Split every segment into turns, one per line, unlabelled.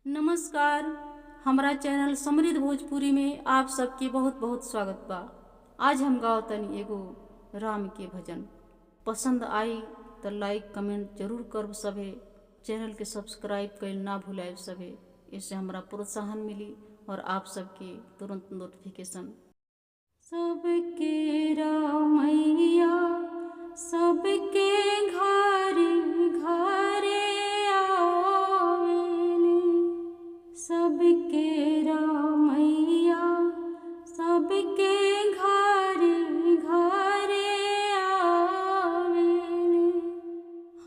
नमस्कार। हमारा चैनल समृद्ध भोजपुरी में आप सबके बहुत बहुत स्वागत बा। आज हम गाओ तनी एगो राम के भजन। पसंद आई तो लाइक कमेंट जरूर करब सभे। चैनल के सब्सक्राइब कइल ना भूलाइब सभे। इससे हमरा प्रोत्साहन मिली और आप सबके तुरंत नोटिफिकेशन। सबके रामैया सबके घरे घरे आवेले, सबके रामैया सबके घरे घरे आवेले।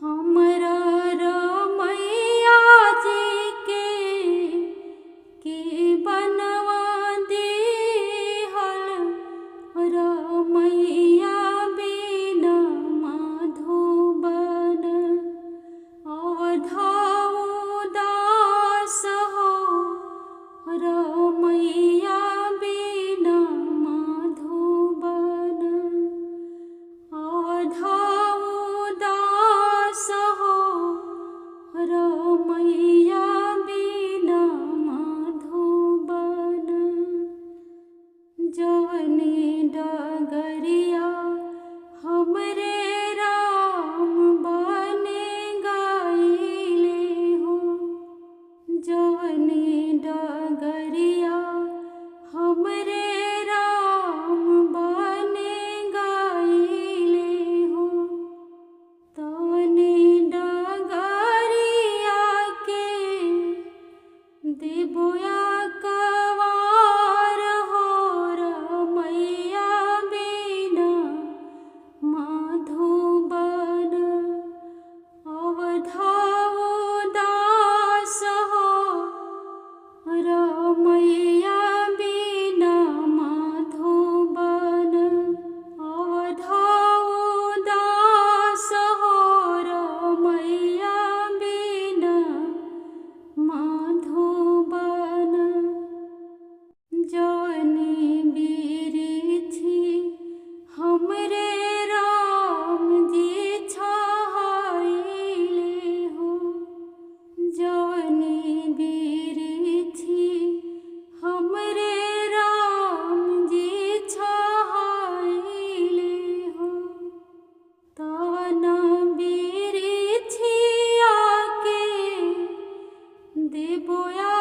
हमरा रामैया जी के बनवा दिहल, रामैया बिना मधुबन अवधाऊ दास हो, रामैया बिना मधुबन अवधाऊ दास हो, रामैया बिना मधुबन। जवनी डगरिया हमरे राम बने गइले हो, जवनी डगरिया हमरे राम बने गइले हो, तवनी डगरिया के देबोया कवार हो, रामैया बिना मधुबन अवधाऊ दास हो, रामैया बिना मधुबन अवधाऊ दास हो, रामैया बिना मधुबन। जवनी बिरिछी हमरे राम जी छाइले हो, जवनी बिरिछी हमरे राम जी छाइले हो, तवना बिरिछिया के देबोया